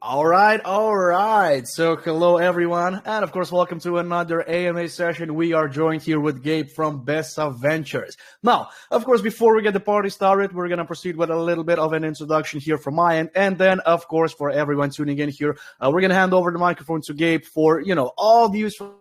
All right. So hello everyone, and of course welcome to another AMA session. We are joined here with Gabe from Besa Ventures. Now, of course, before we get the party started, we're gonna proceed with a little bit of an introduction here from my end, and then of course for everyone tuning in here, we're gonna hand over the microphone to Gabe for all the useful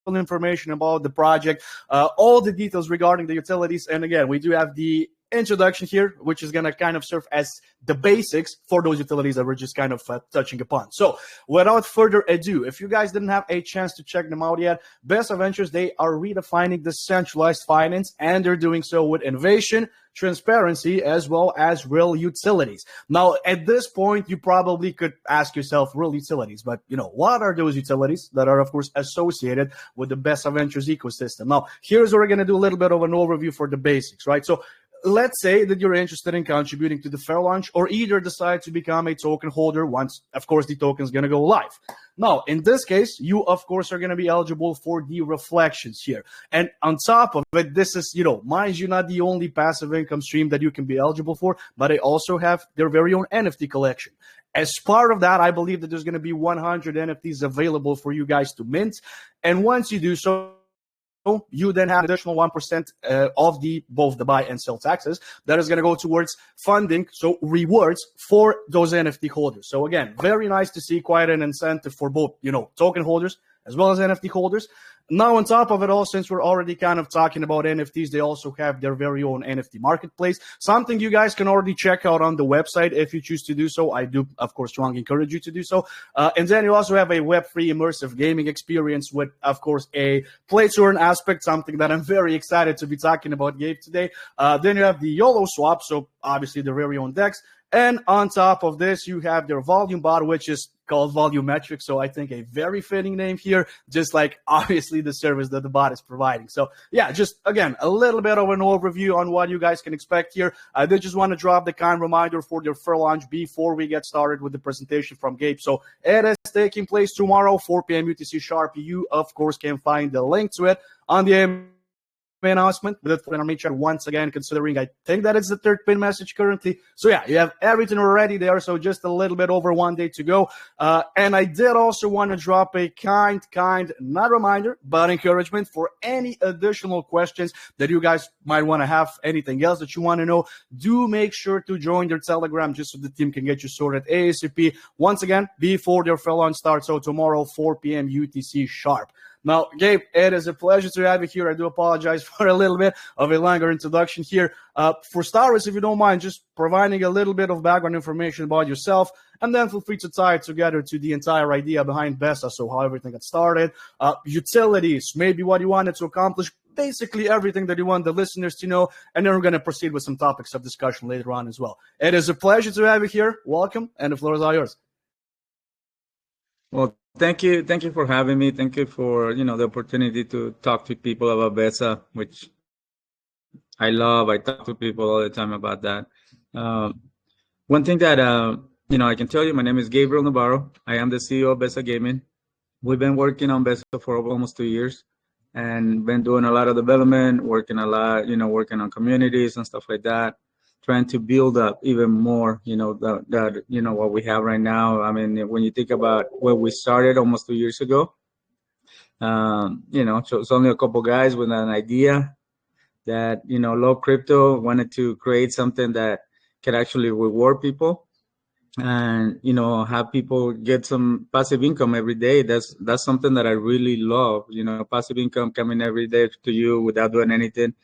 information about the project, all the details regarding the utilities, and again, we do have the introduction here, which is going to kind of serve as the basics for those utilities that we're just kind of touching upon. So without further ado, if you guys didn't have a chance to check them out yet, Besa Ventures, they are redefining decentralized finance, and they're doing so with innovation, transparency, as well as real utilities. Now, at this point, you probably could ask yourself, real utilities, but what are those utilities that are, of course, associated with the Besa Ventures ecosystem? Now, here's where we're going to do a little bit of an overview for the basics, right? So let's say that you're interested in contributing to the fair launch, or either decide to become a token holder once, of course, the token is going to go live. Now, in this case, you, of course, are going to be eligible for the reflections here. And on top of it, this is, mind you, not the only passive income stream that you can be eligible for, but they also have their very own NFT collection. As part of that, I believe that there's going to be 100 NFTs available for you guys to mint. And once you do so, you then have an additional 1% of both the buy and sell taxes that is going to go towards funding, so rewards for those NFT holders. So again, very nice to see, quite an incentive for both, token holders as well as NFT holders. Now, on top of it all, since we're already kind of talking about NFTs, they also have their very own NFT marketplace, something you guys can already check out on the website if you choose to do so. I do, of course, strongly encourage you to do so. And then you also have a web-free immersive gaming experience with, of course, a play-to-earn aspect, something that I'm very excited to be talking about, Gabe, today. Then you have the YOLO swap, so obviously their very own DEX. And on top of this, you have their volume bot, which is called Volumetric. So I think a very fitting name here, just like obviously the service that the bot is providing. So yeah, just again, a little bit of an overview on what you guys can expect here. I did just want to drop the kind reminder for their fair launch before we get started with the presentation from Gabe. So it is taking place tomorrow, 4 p.m. UTC sharp. You, of course, can find the link to it on the announcement, but I'm make sure once again, considering I think that it's the third pin message currently. So yeah, you have everything already there. So just a little bit over 1 day to go. And I did also want to drop a kind, not reminder, but encouragement for any additional questions that you guys might want to have, anything else that you want to know. Do make sure to join their Telegram just so the team can get you sorted ASAP. Once again, before their fair launch starts. So tomorrow, 4 p.m. UTC sharp. Now, Gabe, it is a pleasure to have you here. I do apologize for a little bit of a longer introduction here. For starters, if you don't mind, just providing a little bit of background information about yourself, and then feel free to tie it together to the entire idea behind Besa, so how everything got started, utilities, maybe what you wanted to accomplish, basically everything that you want the listeners to know, and then we're going to proceed with some topics of discussion later on as well. It is a pleasure to have you here. Welcome, and the floor is all yours. Well, thank you for having me. Thank you for the opportunity to talk to people about Besa, which I love. I talk to people all the time about that. One thing that I can tell you, my name is Gabriel Navarro. I am the CEO of Besa Gaming. We've been working on Besa for almost 2 years, and been doing a lot of development, working a lot, working on communities and stuff like that, trying to build up even more, what we have right now. I mean, when you think about where we started almost 2 years ago, so it's only a couple guys with an idea that, love crypto, wanted to create something that can actually reward people and, have people get some passive income every day. That's something that I really love, passive income coming every day to you without doing anything.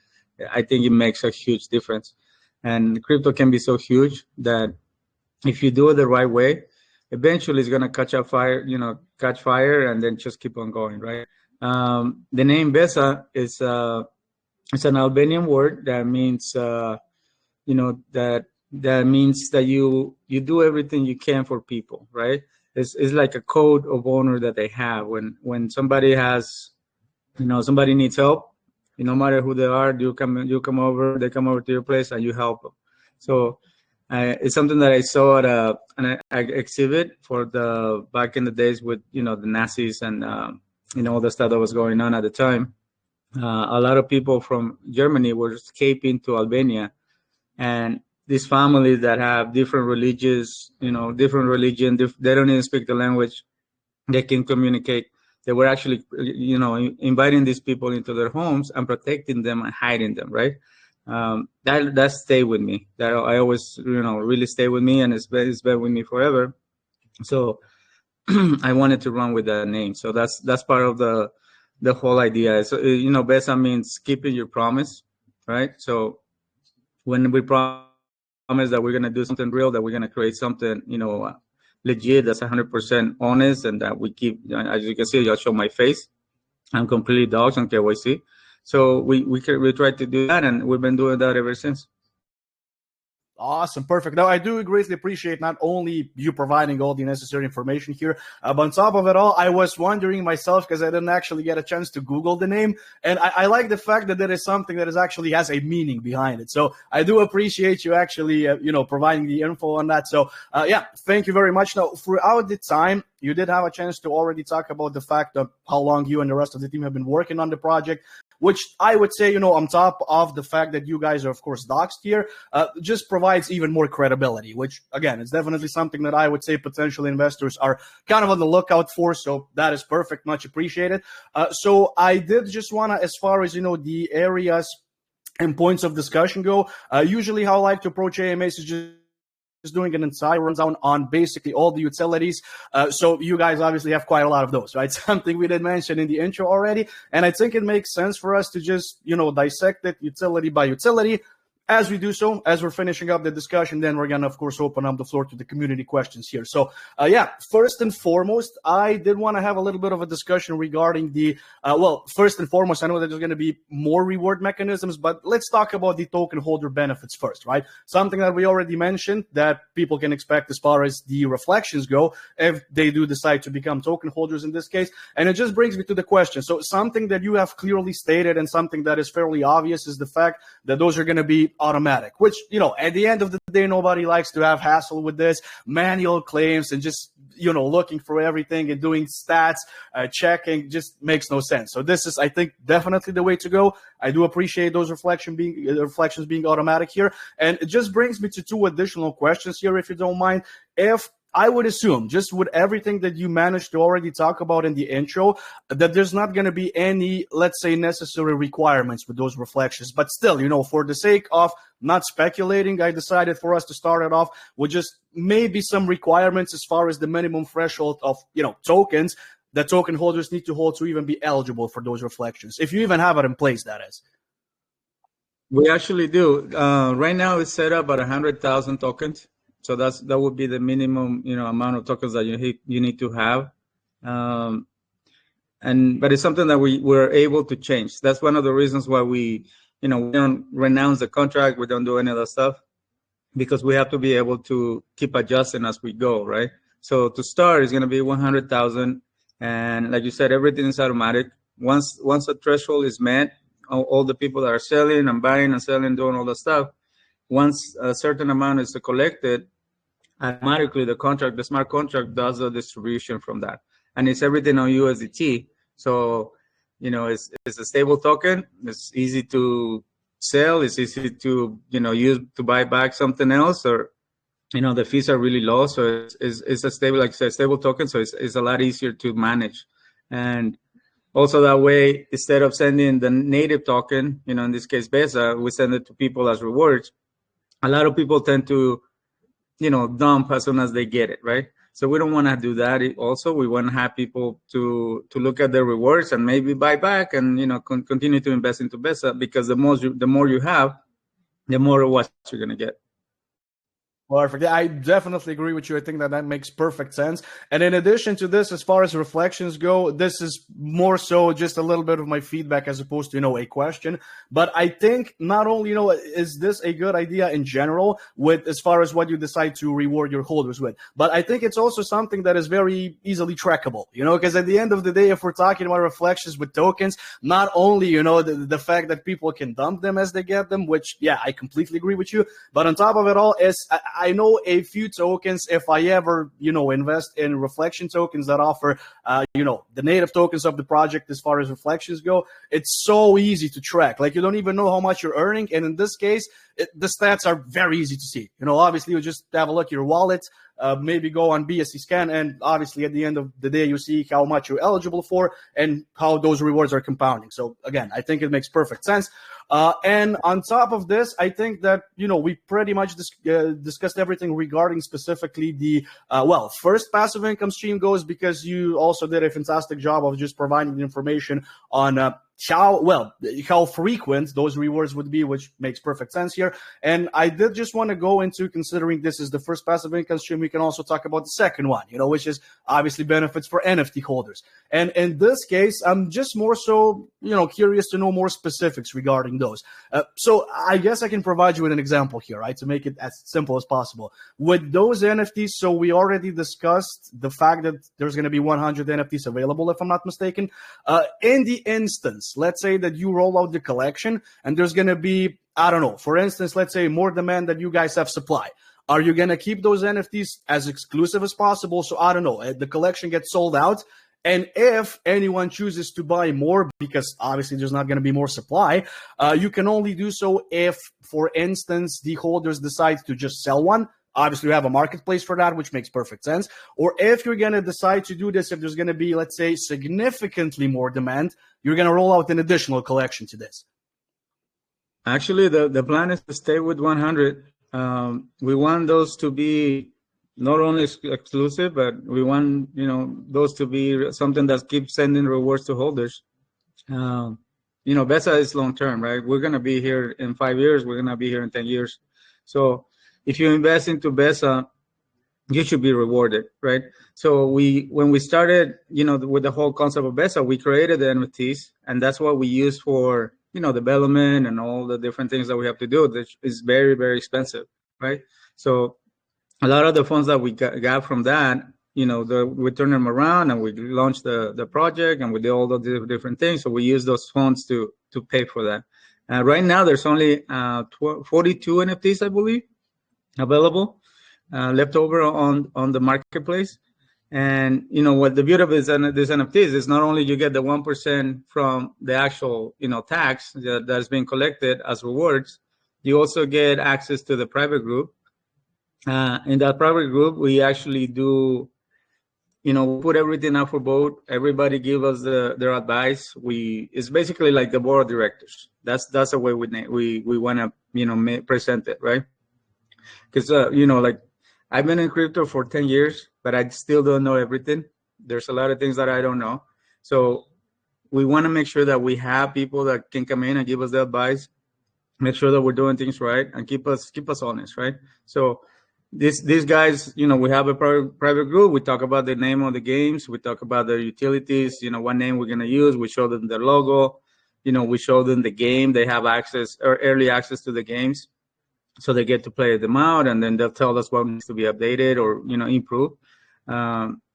I think it makes a huge difference. And crypto can be so huge that if you do it the right way, eventually it's going to catch fire and then just keep on going, right? The name Besa is it's an Albanian word that means, that means that you do everything you can for people, right? It's like a code of honor that they have when somebody has, somebody needs help. No matter who they are, they come over to your place and you help them. So it's something that I saw at an exhibit for back in the days with, the Nazis and, all the stuff that was going on at the time. A lot of people from Germany were escaping to Albania, and these families that have different religious, different religion. They don't even speak the language. They can communicate. They were actually, inviting these people into their homes and protecting them and hiding them, right? That stayed with me. That I always, really stay with me, and it's been with me forever. So I wanted to run with that name. So that's part of the whole idea. So, Besa means keeping your promise, right? So when we promise that we're going to do something real, that we're going to create something, legit, that's 100% honest, and that we keep, as you can see, I'll show my face. I'm completely doxxed on KYC. So we try to do that, and we've been doing that ever since. Awesome. Perfect. Now, I do greatly appreciate not only you providing all the necessary information here, but on top of it all, I was wondering myself, because I didn't actually get a chance to Google the name. And I like the fact that there is something that is actually has a meaning behind it. So I do appreciate you actually, providing the info on that. So, thank you very much. Now, throughout the time, you did have a chance to already talk about the fact of how long you and the rest of the team have been working on the project, which I would say, on top of the fact that you guys are, of course, doxed here, just provides even more credibility, which, again, is definitely something that I would say potential investors are kind of on the lookout for. So that is perfect. Much appreciated. So I did just want to, as far as, the areas and points of discussion go, usually how I like to approach AMAs is just doing an entire rundown on basically all the utilities. So you guys obviously have quite a lot of those, right? Something we did mention in the intro already. And I think it makes sense for us to just, dissect it utility by utility. As we do so, as we're finishing up the discussion, then we're going to, of course, open up the floor to the community questions here. So, first and foremost, I did want to have a little bit of a discussion regarding the, first and foremost, I know that there's going to be more reward mechanisms, but let's talk about the token holder benefits first, right? Something that we already mentioned that people can expect as far as the reflections go if they do decide to become token holders in this case. And it just brings me to the question. So something that you have clearly stated and something that is fairly obvious is the fact that those are going to be automatic, which, at the end of the day, nobody likes to have hassle with this, manual claims and just, looking for everything and doing stats, checking just makes no sense. So this is, I think, definitely the way to go. I do appreciate those reflections being automatic here. And it just brings me to two additional questions here, if you don't mind. If I would assume, just with everything that you managed to already talk about in the intro, that there's not going to be any, let's say, necessary requirements with those reflections. But still, for the sake of not speculating, I decided for us to start it off with just maybe some requirements as far as the minimum threshold of, tokens that token holders need to hold to even be eligible for those reflections. If you even have it in place, that is. We actually do. Right now, it's set up at 100,000 tokens. So that would be the minimum, amount of tokens that you need to have, but it's something that we're able to change. That's one of the reasons why we don't renounce the contract. We don't do any of that stuff because we have to be able to keep adjusting as we go, right? So to start, it's going to be 100,000, and like you said, everything is automatic. Once a threshold is met, all the people that are selling and buying and selling, doing all the stuff. Once a certain amount is collected, automatically the smart contract does the distribution from that, and it's everything on USDT. So, it's a stable token. It's easy to sell. It's easy to use to buy back something else, or the fees are really low. So it's a stable, like I said, stable token. So it's a lot easier to manage, and also that way, instead of sending the native token, in this case Besa, we send it to people as rewards. A lot of people tend to, dump as soon as they get it, right? So we don't want to do that. Also, we want to have people to look at their rewards and maybe buy back and, continue to invest into Besa, because the more you have, the more rewards you're going to get. Perfect. I definitely agree with you. I think that makes perfect sense. And in addition to this, as far as reflections go, this is more so just a little bit of my feedback as opposed to, a question. But I think not only, is this a good idea in general with as far as what you decide to reward your holders with, but I think it's also something that is very easily trackable, because at the end of the day, if we're talking about reflections with tokens, not only, the fact that people can dump them as they get them, which, I completely agree with you. But on top of it all is, I know a few tokens. If I ever, invest in reflection tokens that offer, the native tokens of the project as far as reflections go, it's so easy to track. Like, you don't even know how much you're earning. And in this case, the stats are very easy to see. Obviously, you just have a look at your wallet, maybe go on BSC scan, and obviously at the end of the day, you see how much you're eligible for and how those rewards are compounding. So again, I think it makes perfect sense. And on top of this, I think that, we pretty much discussed everything regarding specifically the, first passive income stream goes, because you also did a fantastic job of just providing the information on how frequent those rewards would be, which makes perfect sense here. And I did just want to go into, considering this is the first passive income stream, we can also talk about the second one, which is obviously benefits for NFT holders. And in this case, I'm just more so, curious to know more specifics regarding those. So I guess I can provide you with an example here, right, to make it as simple as possible. With those NFTs, so we already discussed the fact that there's going to be 100 NFTs available, if I'm not mistaken. In the instance, let's say that you roll out the collection and there's going to be, I don't know, for instance, let's say more demand than you guys have supply. Are you going to keep those NFTs as exclusive as possible? So I don't know, the collection gets sold out. And if anyone chooses to buy more, because obviously there's not going to be more supply, you can only do so if, for instance, the holders decide to just sell one. Obviously, you have a marketplace for that, which makes perfect sense. Or if you're going to decide to do this, if there's going to be, let's say, significantly more demand, you're going to roll out an additional collection to this. Actually, the plan is to stay with 100. We want those to be not only exclusive, but we want, those to be something that keeps sending rewards to holders. Besa is long term, right? We're going to be here in 5 years. We're going to be here in 10 years. So if you invest into Besa, you should be rewarded, right? So when we started, with the whole concept of Besa, we created the NFTs, and that's what we use for, development and all the different things that we have to do. That is very, very expensive, right? So a lot of the funds that we got from that, we turn them around and we launched the project and we did all the different things. So we use those funds to pay for that. Right now, there's only 42 NFTs, I believe, available, left over on the marketplace. And what the beauty of this NFTs is, not only you get the 1% from the actual tax that's being collected as rewards, you also get access to the private group. In that private group, we actually do, put everything out for vote. Everybody give us their advice. It's basically like the board of directors. That's the way we want to present it, right? Because like I've been in crypto for 10 years, but I still don't know everything. There's a lot of things that I don't know. So we want to make sure that we have people that can come in and give us the advice, make sure that we're doing things right, and keep us honest, right? So these guys, we have a private group. We talk about the name of the games. We talk about their utilities, what name we're going to use. We show them their logo. We show them the game. They have access or early access to the games. So they get to play them out, and then they'll tell us what needs to be updated or, improve.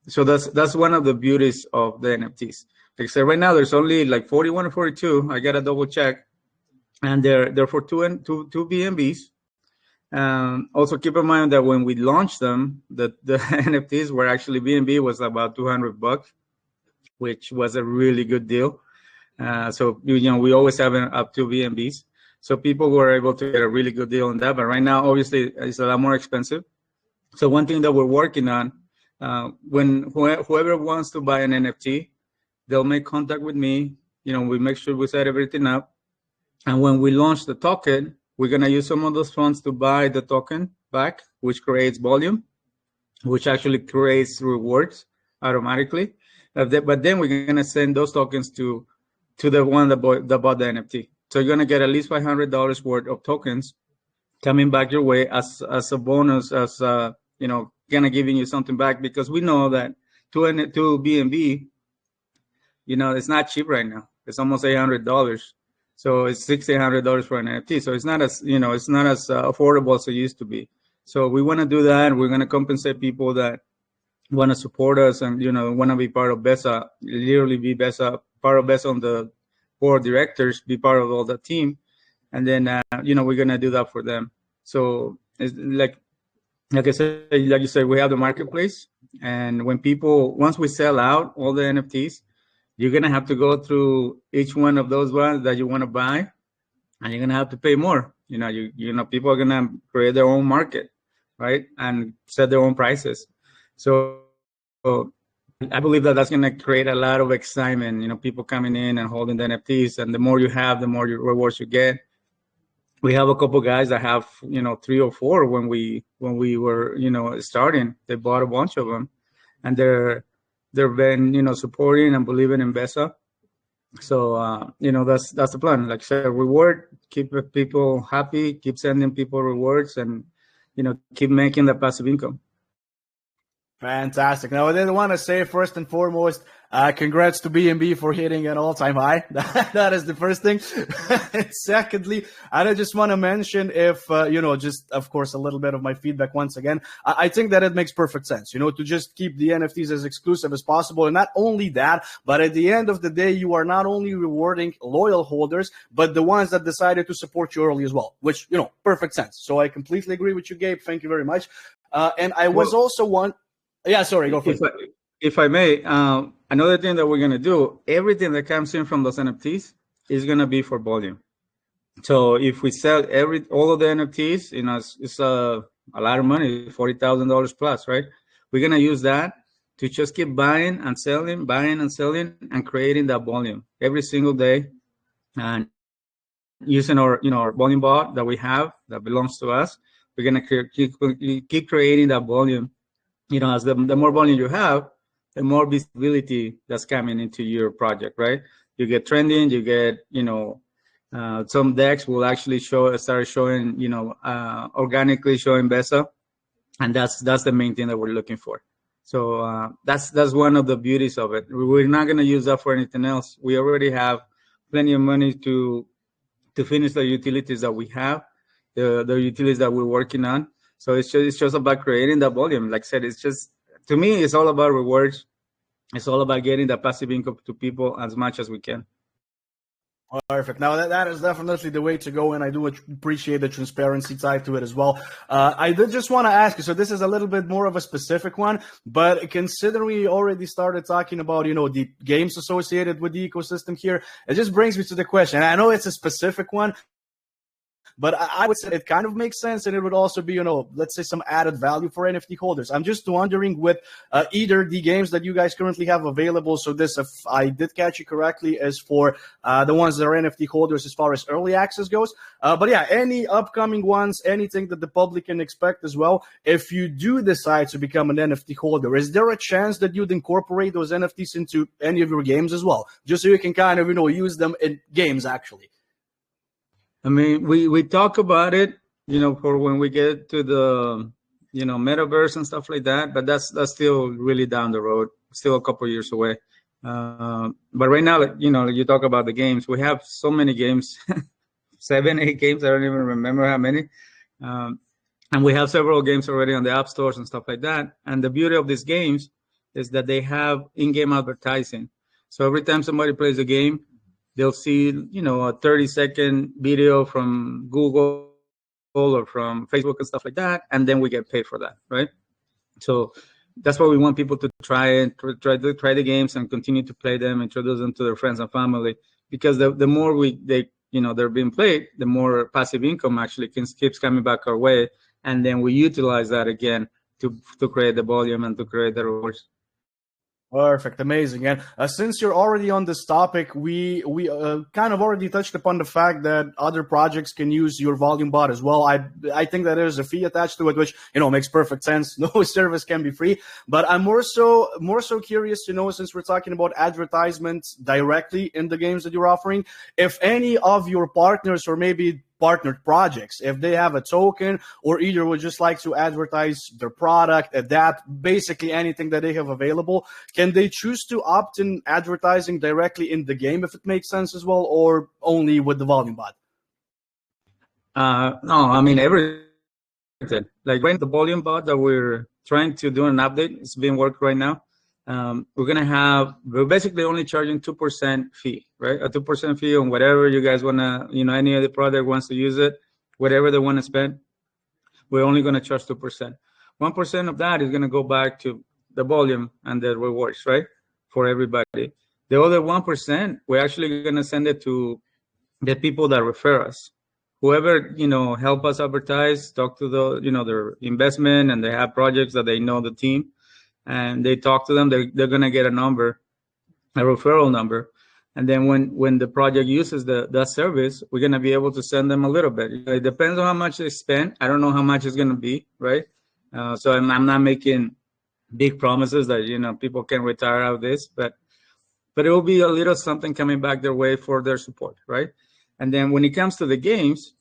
So that's one of the beauties of the NFTs. Like I said, right now, there's only like 41 or 42. I got to double check. And they're for two BNBs. Also, keep in mind that when we launched them, the NFTs were actually BNB was about $200, which was a really good deal. So we always have up to BNBs. So people were able to get a really good deal on that. But right now, obviously, it's a lot more expensive. So one thing that we're working on, whoever wants to buy an NFT, they'll make contact with me. We make sure we set everything up. And when we launch the token, we're going to use some of those funds to buy the token back, which creates volume, which actually creates rewards automatically. But then we're going to send those tokens to the one that bought the NFT. So you're going to get at least $500 worth of tokens coming back your way as a bonus, as kind of giving you something back, because we know that to BNB, it's not cheap right now. It's almost $800. So it's $1,600 for an NFT. So it's not as affordable as it used to be. So we want to do that. We're going to compensate people that want to support us and want to be part of Besa, literally be part of Besa on the board of directors, be part of all the team, and then we're going to do that for them. So it's like like I said, like you said, we have the marketplace, and once we sell out all the NFTs, you're gonna have to go through each one of those ones that you want to buy, and you're gonna have to pay more. People are gonna create their own market, right, and set their own prices. So I believe that that's gonna create a lot of excitement. People coming in and holding the NFTs, and the more you have, the more rewards you get. We have a couple guys that have 3 or 4 when we were starting. They bought a bunch of them, and they've been supporting and believing in Besa. So that's the plan. Like I said, reward, keep people happy, keep sending people rewards, and keep making the passive income. Fantastic. Now, I did want to say first and foremost, congrats to BNB for hitting an all-time high. That is the first thing. Secondly, I just want to mention if, just, of course, a little bit of my feedback once again. I think that it makes perfect sense, to just keep the NFTs as exclusive as possible. And not only that, but at the end of the day, you are not only rewarding loyal holders, but the ones that decided to support you early as well, which, perfect sense. So I completely agree with you, Gabe. Thank you very much. And I was also one. Yeah, sorry, go for it. If I may, another thing that we're going to do, everything that comes in from those NFTs is going to be for volume. So if we sell all of the NFTs, it's a lot of money, $40,000 plus, right? We're going to use that to just keep buying and selling, and creating that volume every single day, and using our volume bot that we have that belongs to us. We're going to keep creating that volume. As the more volume you have, the more visibility that's coming into your project, right? You get trending, you get, some decks will actually start showing, organically showing Besa, and that's the main thing that we're looking for. So that's one of the beauties of it. We're not going to use that for anything else. We already have plenty of money to finish the utilities that we have, the utilities that we're working on. So it's just about creating that volume. Like I said, to me, it's all about rewards. It's all about getting the passive income to people as much as we can. Perfect. Now that is definitely the way to go, and I do appreciate the transparency tied to it as well. I did just want to ask you, so this is a little bit more of a specific one, but considering we already started talking about, the games associated with the ecosystem here, it just brings me to the question. I know it's a specific one, but I would say it kind of makes sense, and it would also be, let's say some added value for NFT holders. I'm just wondering with either the games that you guys currently have available. So this, if I did catch you correctly, is for the ones that are NFT holders as far as early access goes. But yeah, any upcoming ones, anything that the public can expect as well. If you do decide to become an NFT holder, is there a chance that you'd incorporate those NFTs into any of your games as well? Just so you can kind of, use them in games actually. I mean, we talk about it, for when we get to the, metaverse and stuff like that, but that's still really down the road, still a couple of years away. But right now, you talk about the games. We have so many games, 7, 8 games. I don't even remember how many. And we have several games already on the app stores and stuff like that. And the beauty of these games is that they have in-game advertising. So every time somebody plays a game, they'll see, a 30-second video from Google or from Facebook and stuff like that, and then we get paid for that, right? So that's why we want people to try the games and continue to play them, introduce them to their friends and family, because the more they're being played, the more passive income actually keeps coming back our way, and then we utilize that again to create the volume and to create the rewards. Perfect, amazing. And since you're already on this topic, we kind of already touched upon the fact that other projects can use your volume bot as well. I think that there's a fee attached to it, which makes perfect sense. No service can be free. But I'm more so curious to know, since we're talking about advertisements directly in the games that you're offering, if any of your partners or maybe partnered projects, if they have a token or either would just like to advertise their product, adapt, basically anything that they have available, can they choose to opt in advertising directly in the game if it makes sense as well, or only with the volume bot? No, I mean everything. Like right, the volume bot that we're trying to do an update, it's being worked right now. We're basically only charging 2% fee, right? A 2% fee on whatever you guys want to, any other product wants to use it, whatever they want to spend, we're only going to charge 2%. 1% of that is going to go back to the volume and the rewards, right, for everybody. The other 1%, we're actually going to send it to the people that refer us. Whoever, help us advertise, talk to their investment, and they have projects that they know the team, and they talk to them, they're going to get a number, a referral number. And then when the project uses that service, we're going to be able to send them a little bit. It depends on how much they spend. I don't know how much it's going to be, right? So I'm not making big promises that, people can retire out of this, but it will be a little something coming back their way for their support, right? And then when it comes to the games,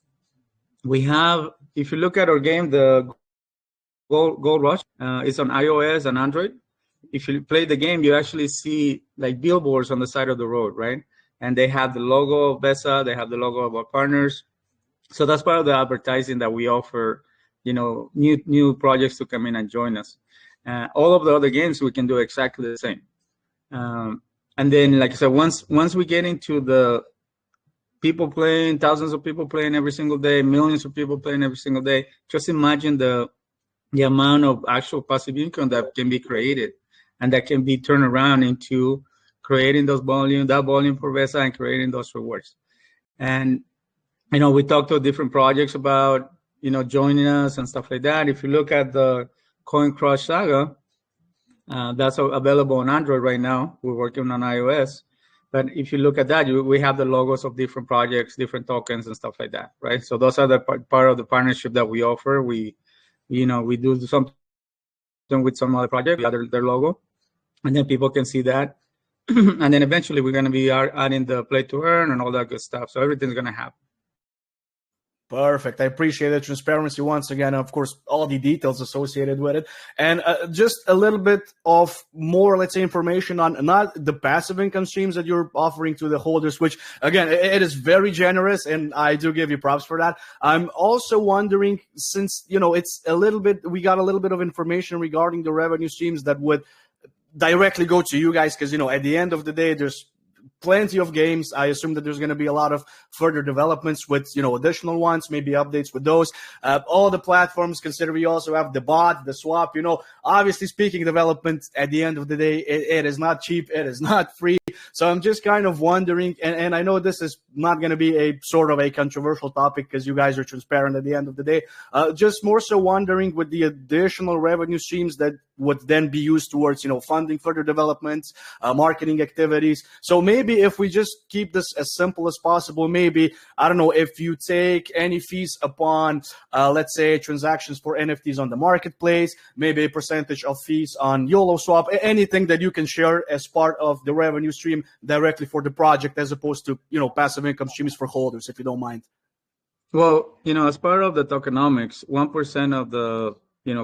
we have, if you look at our game, the Gold Rush, it's on iOS and Android. If you play the game, you actually see like billboards on the side of the road, right? And they have the logo of Besa, they have the logo of our partners. So that's part of the advertising that we offer, new projects to come in and join us. All of the other games, we can do exactly the same. And then, like I said, once we get into the people playing, thousands of people playing every single day, millions of people playing every single day, just imagine the amount of actual passive income that can be created and that can be turned around into creating that volume for Besa and creating those rewards. And, we talked to different projects about, joining us and stuff like that. If you look at the Coin Crush Saga, that's available on Android right now. We're working on iOS. But if you look at that, we have the logos of different projects, different tokens and stuff like that, right? So those are the part of the partnership that we offer. We do something with some other project, we add their logo, and then people can see that. And then eventually we're going to be adding the play to earn and all that good stuff. So everything's going to happen. Perfect. I appreciate the transparency once again. Of course, all the details associated with it. And just a little bit of more, let's say, information on not the passive income streams that you're offering to the holders, which, again, it is very generous, and I do give you props for that. I'm also wondering, since, it's a little bit, we got a little bit of information regarding the revenue streams that would directly go to you guys, because, at the end of the day, there's plenty of games. I assume that there's going to be a lot of further developments with, additional ones, maybe updates with those. All the platforms, consider we also have the bot, the swap, obviously speaking, development at the end of the day, it is not cheap. It is not free. So I'm just kind of wondering, and I know this is not going to be a sort of a controversial topic because you guys are transparent at the end of the day, just more so wondering with the additional revenue streams that would then be used towards, funding further developments, marketing activities. So maybe if we just keep this as simple as possible, maybe, I don't know, if you take any fees upon, let's say, transactions for NFTs on the marketplace, maybe a percentage of fees on YOLO swap, anything that you can share as part of the revenue stream directly for the project, as opposed to, passive income streams for holders, if you don't mind. Well, as part of the tokenomics, 1% of the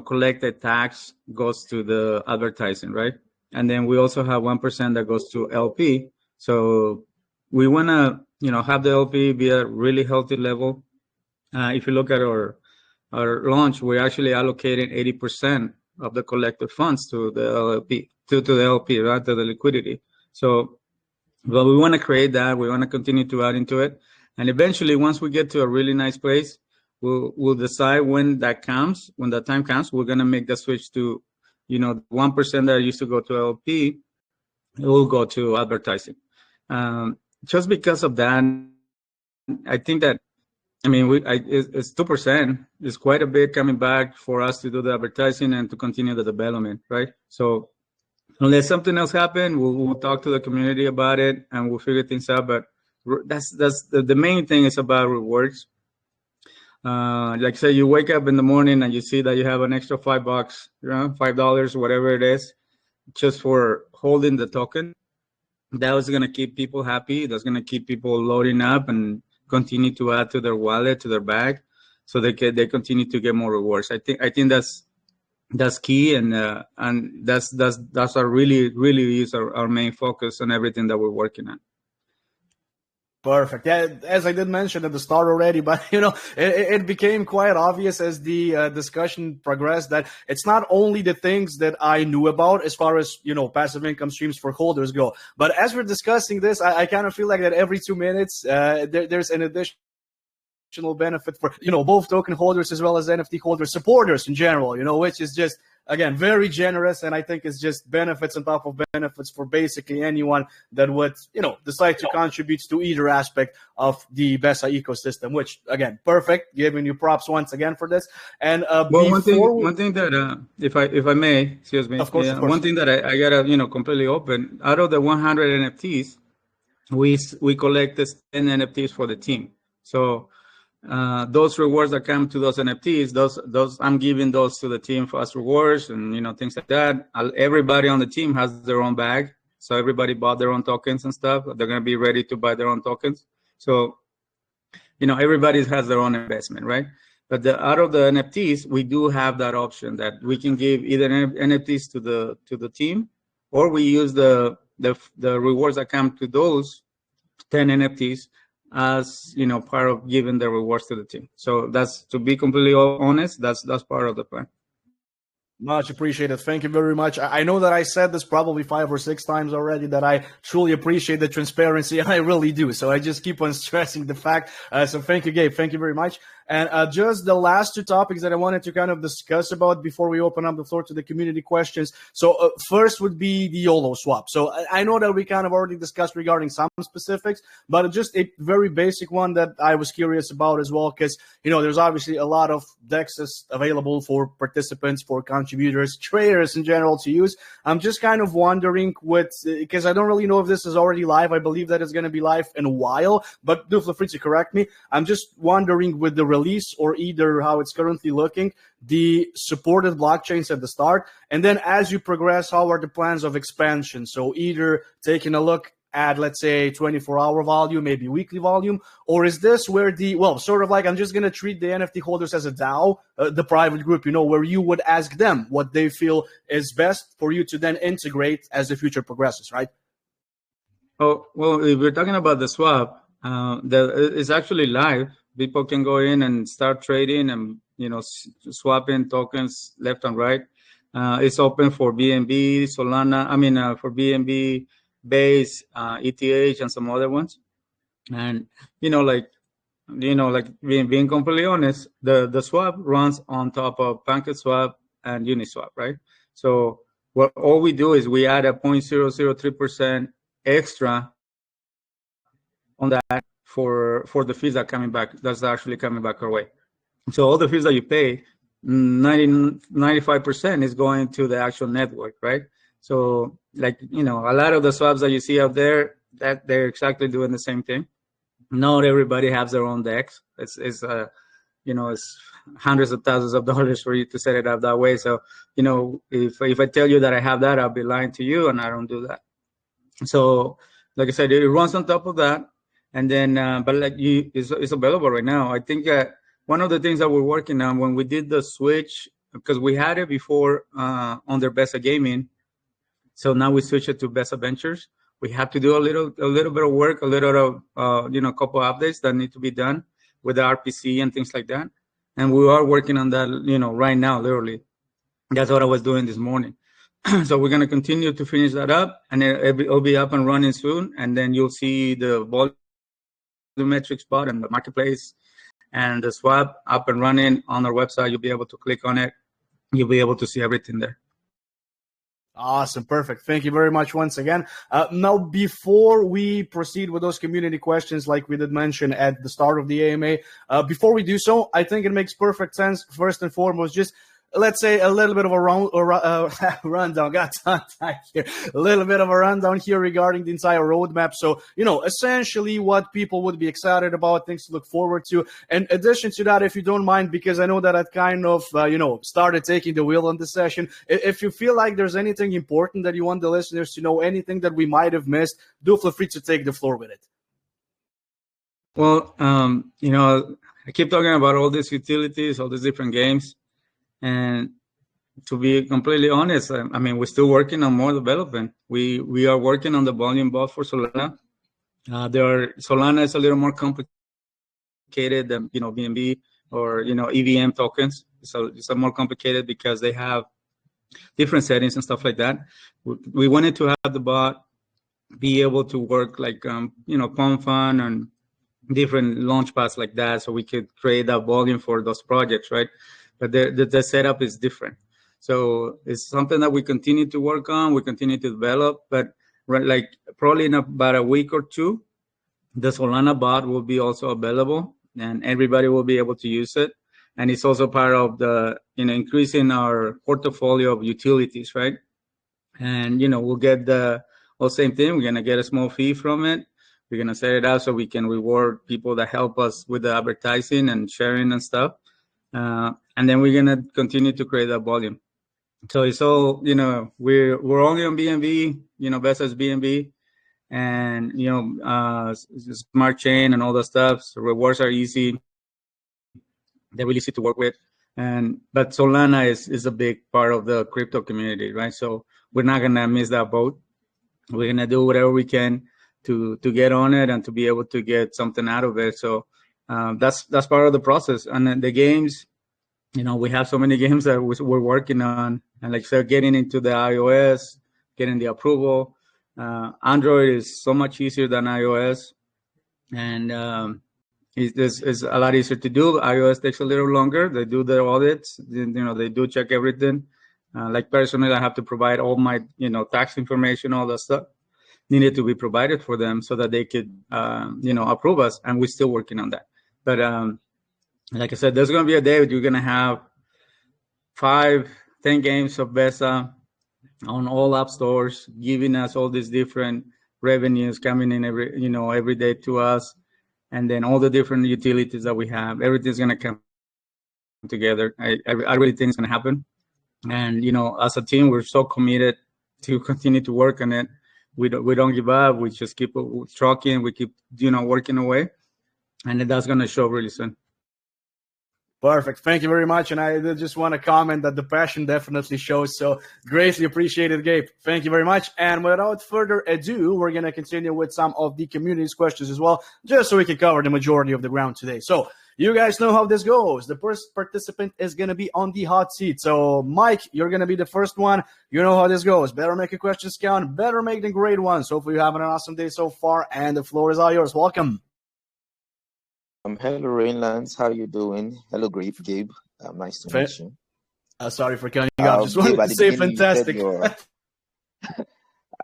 collected tax goes to the advertising, right? And then we also have 1% that goes to LP. So we want to, have the LP be a really healthy level. If you look at our launch, we're actually allocating 80% of the collected funds to the LP, to the LP, right, to the liquidity. So, but we want to create that. We want to continue to add into it. And eventually, once we get to a really nice place, we'll decide when that comes. When that time comes, we're going to make the switch to, 1% that used to go to LP, it will go to advertising. Just because of that, I think that, it's 2%. It's quite a bit coming back for us to do the advertising and to continue the development, right? So unless something else happens, we'll talk to the community about it and we'll figure things out. But that's the main thing is about rewards. Like say you wake up in the morning and you see that you have an extra $5, $5, whatever it is, just for holding the token. That was going to keep people happy. That's going to keep people loading up and continue to add to their wallet, to their bag, so they continue to get more rewards. I think that's key, and that's our really is our main focus on everything that we're working on. Perfect. Yeah, as I did mention at the start already, but it became quite obvious as the discussion progressed that it's not only the things that I knew about as far as passive income streams for holders go, but as we're discussing this, I kind of feel like that every 2 minutes there's an additional benefit for, both token holders as well as NFT holders, supporters in general, which is just, again, very generous. And I think it's just benefits on top of benefits for basically anyone that would, decide to contribute to either aspect of the Besa ecosystem, which, again, perfect. Giving you props once again for this. And one thing that, if I may, excuse me, of course. one thing that I gotta, completely open, out of the 100 NFTs, we collected 10 NFTs for the team. So those rewards that come to those NFTs, those I'm giving those to the team for as rewards and things like that. Everybody on the team has their own bag, so everybody bought their own tokens and stuff. They're gonna be ready to buy their own tokens. So everybody has their own investment, right? But out of the NFTs, we do have that option that we can give either NFTs to the team, or we use the rewards that come to those 10 NFTs as part of giving the rewards to the team. So that's, to be completely honest, that's part of the plan. Much appreciated. Thank you very much. I know that I said this probably 5 or 6 times already, that I truly appreciate the transparency. I really do. So I just keep on stressing the fact. So thank you, Gabe. Thank you very much. And just the last 2 topics that I wanted to kind of discuss about before we open up the floor to the community questions. So first would be the YOLO swap. So I know that we kind of already discussed regarding some specifics, but just a very basic one that I was curious about as well, because, there's obviously a lot of DEXs available for participants, for contributors, traders in general to use. I'm just kind of wondering because I don't really know if this is already live. I believe that it's going to be live in a while, but do feel free to correct me. I'm just wondering with the release, or either how it's currently looking, the supported blockchains at the start, and then as you progress, how are the plans of expansion? So either taking a look at, let's say, 24-hour volume, maybe weekly volume, or is this where sort of like, I'm just going to treat the NFT holders as a DAO, the private group, where you would ask them what they feel is best for you to then integrate as the future progresses, right? Oh, well, if we're talking about the swap, it's actually live. People can go in and start trading and, swapping tokens left and right. It's open for BNB, Solana, for BNB, Base, ETH, and some other ones. And, being completely honest, the swap runs on top of PancakeSwap and Uniswap, right? So all we do is we add a 0.003% extra on that for the fees that are coming back. That's actually coming back our way. So all the fees that you pay, 95% is going to the actual network, right? So a lot of the swaps that you see out there, that they're exactly doing the same thing. Not everybody has their own DEX. It's hundreds of thousands of dollars for you to set it up that way. So, if I tell you that I have that, I'll be lying to you, and I don't do that. So, like I said, it runs on top of that. And then, it's available right now. I think one of the things that we're working on when we did the switch, because we had it before under Besa Gaming, so now we switch it to Besa Ventures. We have to do a little bit of work, a couple updates that need to be done with the RPC and things like that. And we are working on that, right now, literally. That's what I was doing this morning. So we're going to continue to finish that up, and it'll be up and running soon. And then you'll see the volumetric spot and the marketplace and the swap up and running on our website. You'll be able to click on it. You'll be able to see everything there. Awesome. Perfect. Thank you very much once again. Now, before we proceed with those community questions, like we did mention at the start of the AMA, before we do so, I think it makes perfect sense, first and foremost, just let's say a little bit of a rundown. Got tongue tied here. A little bit of a rundown here regarding the entire roadmap. So, essentially what people would be excited about, things to look forward to. In addition to that, if you don't mind, because I know that I've kind of, started taking the wheel on this session. If you feel like there's anything important that you want the listeners to know, anything that we might have missed, do feel free to take the floor with it. Well, I keep talking about all these utilities, all these different games. And to be completely honest, we're still working on more development. We are working on the volume bot for Solana. Solana is a little more complicated than BNB or EVM tokens. So it's more complicated because they have different settings and stuff like that. We wanted to have the bot be able to work like Pump Fund and different launch pads like that, so we could create that volume for those projects, right? But the setup is different. So it's something that we continue to work on, we continue to develop, but like probably in about a week or two, the Solana bot will be also available and everybody will be able to use it. And it's also part of the, increasing our portfolio of utilities, right? And, we'll get the same thing. We're going to get a small fee from it. We're going to set it up so we can reward people that help us with the advertising and sharing and stuff. And then we're going to continue to create that volume. So it's all, we're only on BNB, Besa's BNB, and, smart chain and all the stuff. So rewards are easy. They're really easy to work with. But Solana is a big part of the crypto community, right? So we're not going to miss that boat. We're going to do whatever we can to get on it and to be able to get something out of it. So that's part of the process. And then the games, we have so many games that we're working on, and like I said, getting into the iOS, getting the approval. Android is so much easier than iOS, and it's a lot easier to do. iOS takes a little longer. They do their audits. They do check everything. Like personally, I have to provide all my tax information, all that stuff needed to be provided for them so that they could approve us, and we're still working on that. But like I said, there's going to be a day that you're going to have 5-10 games of Besa on all app stores, giving us all these different revenues coming in every day to us. And then all the different utilities that we have, everything's going to come together. I really think it's going to happen. And, as a team, we're so committed to continue to work on it. We don't give up. We just keep trucking. We keep, working away. And that's going to show really soon. Perfect. Thank you very much. And I just want to comment that the passion definitely shows. So greatly appreciated, Gabe. Thank you very much. And without further ado, we're going to continue with some of the community's questions as well, just so we can cover the majority of the ground today. So you guys know how this goes. The first participant is going to be on the hot seat. So Mike, you're going to be the first one. You know how this goes. Better make your questions count. Better make them great ones. Hopefully you're having an awesome day so far. And the floor is all yours. Welcome. Hello, Rainlands. How you doing? Hello, Gabe. Nice to meet you. Sorry for cutting you off. Just wanted to say fantastic.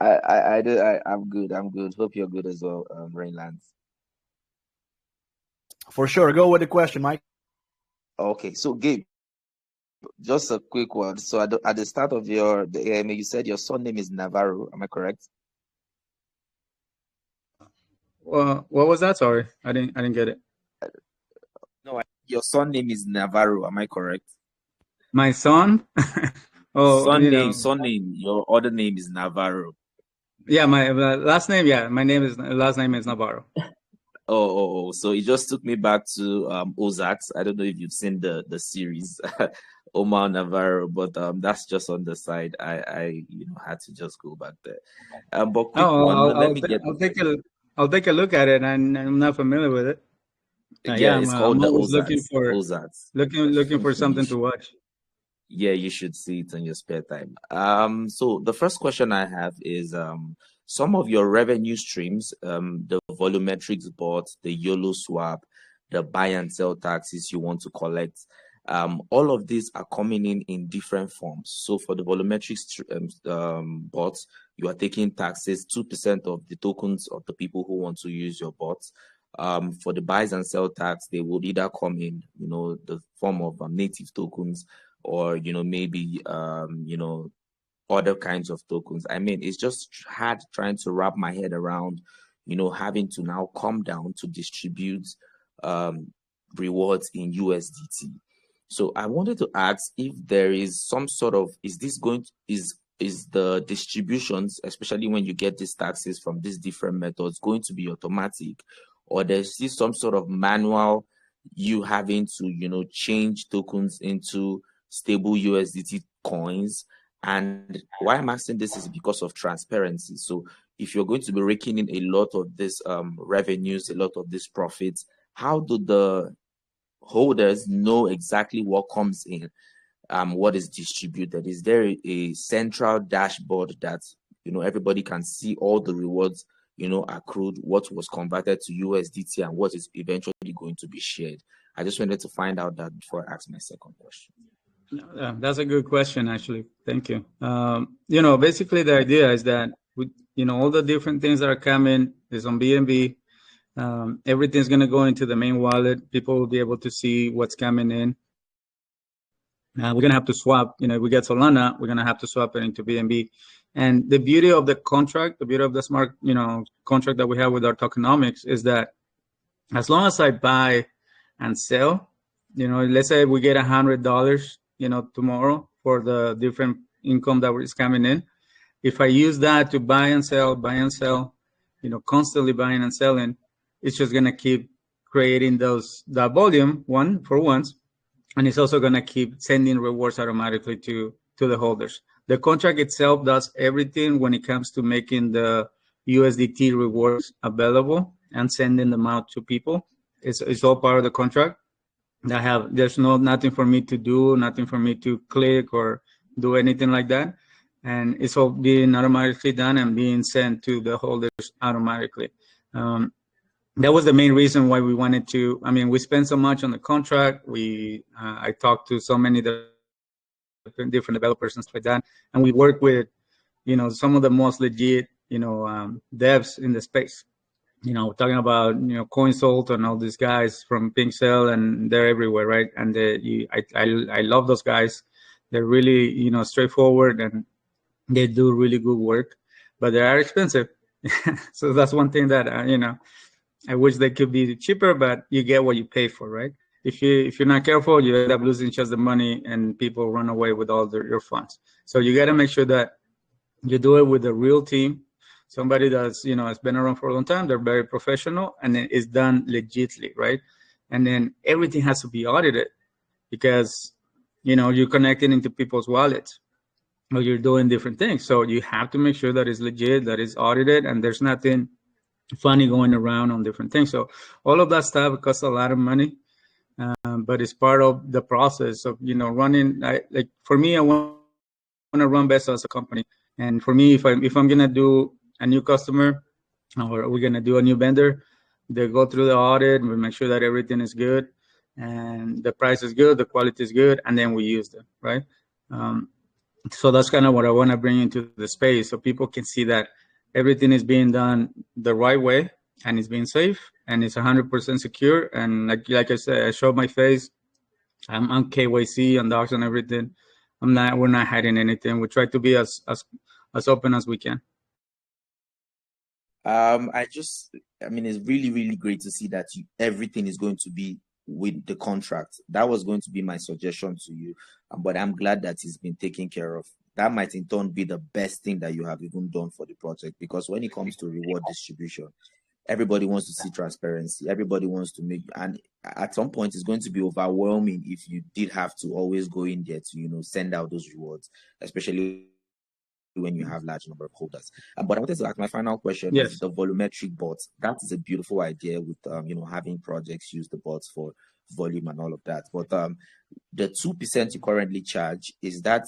I'm good. Hope you're good as well, Rainlands. For sure. Go with the question, Mike. Okay, so Gabe, just a quick one. So at the start of the AMA, you said your surname is Navarro. Am I correct? Well, what was that? Sorry, I didn't get it. No, your surname is Navarro. Am I correct? My son? Surname. Your other name is Navarro. Yeah, my last name. Yeah, last name is Navarro. Oh! So it just took me back to Ozarks. I don't know if you've seen the series, Omar Navarro, but that's just on the side. I had to just go back there. But quick I'll take a look at it. I'm not familiar with it. It's called the Ozarks. Looking for something to watch. Yeah, you should see it in your spare time. So the first question I have is some of your revenue streams, the volumetrics bot, the YOLO swap, the buy and sell taxes you want to collect, all of these are coming in different forms. So for the volumetrics bots, you are taking taxes 2% of the tokens of the people who want to use your bots. For the buys and sell tax, they will either come in, the form of native tokens, or maybe other kinds of tokens. I mean, it's just hard trying to wrap my head around, having to now come down to distribute rewards in USDT. So I wanted to ask if there is some sort of, is the distributions, especially when you get these taxes from these different methods, going to be automatic, or there's still some sort of manual, you having to change tokens into stable USDT coins? And why I'm asking this is because of transparency. So if you're going to be raking in a lot of this revenues, a lot of this profits, how do the holders know exactly what comes in, what is distributed? Is there a central dashboard that everybody can see all the rewards accrued, what was converted to USDT, and what is eventually going to be shared? I just wanted to find out that before I ask my second question. That's a good question, actually. Thank you. Basically the idea is that all the different things that are coming is on BNB. Everything's going to go into the main wallet. People will be able to see what's coming in. We're going to have to swap. If we get Solana, we're going to have to swap it into BNB. And the beauty of the contract, the beauty of the smart, contract that we have with our tokenomics is that as long as I buy and sell, let's say we get $100, tomorrow for the different income that is coming in. If I use that to buy and sell, constantly buying and selling, it's just going to keep creating that volume for once. And it's also going to keep sending rewards automatically to the holders. The contract itself does everything when it comes to making the USDT rewards available and sending them out to people. It's all part of the contract. There's nothing for me to do, nothing for me to click or do anything like that. And it's all being automatically done and being sent to the holders automatically. That was the main reason why we wanted to. We spent so much on the contract. I talked to so many different developers and stuff like that, and we work with, some of the most legit, devs in the space. Talking about, CoinSalt and all these guys from Pinkcell, and they're everywhere, right? And I love those guys. They're really, straightforward, and they do really good work, but they are expensive. So that's one thing that, I wish they could be cheaper, but you get what you pay for, right? If you're not careful, you end up losing just the money, and people run away with all your funds. So you got to make sure that you do it with a real team, somebody that's has been around for a long time. They're very professional, and then it's done legitly, right? And then everything has to be audited because you're connecting into people's wallets, or you're doing different things. So you have to make sure that it's legit, that it's audited, and there's nothing funny going around on different things. So all of that stuff costs a lot of money, but it's part of the process of running. Like for me, I want to run Besa as a company, and for me, if I'm gonna do a new customer, or we're gonna do a new vendor, they go through the audit. We make sure that everything is good, and the price is good, the quality is good, and then we use them, right? So that's kind of what I want to bring into the space, so people can see that everything is being done the right way, and it's being safe, and it's 100% secure. And like I said, I showed my face. I'm on KYC and docs and everything. We're not hiding anything. We try to be as open as we can. It's really, really great to see that everything is going to be with the contract. That was going to be my suggestion to you, but I'm glad that it's been taken care of. That might in turn be the best thing that you have even done for the project, because when it comes to reward distribution, everybody wants to see transparency. Everybody wants to make, and at some point it's going to be overwhelming if you did have to always go in there to send out those rewards, especially when you have large number of holders. But I wanted to ask my final question. Yes. Is the volumetric bots. That is a beautiful idea with having projects use the bots for volume and all of that. But the 2% you currently charge, is that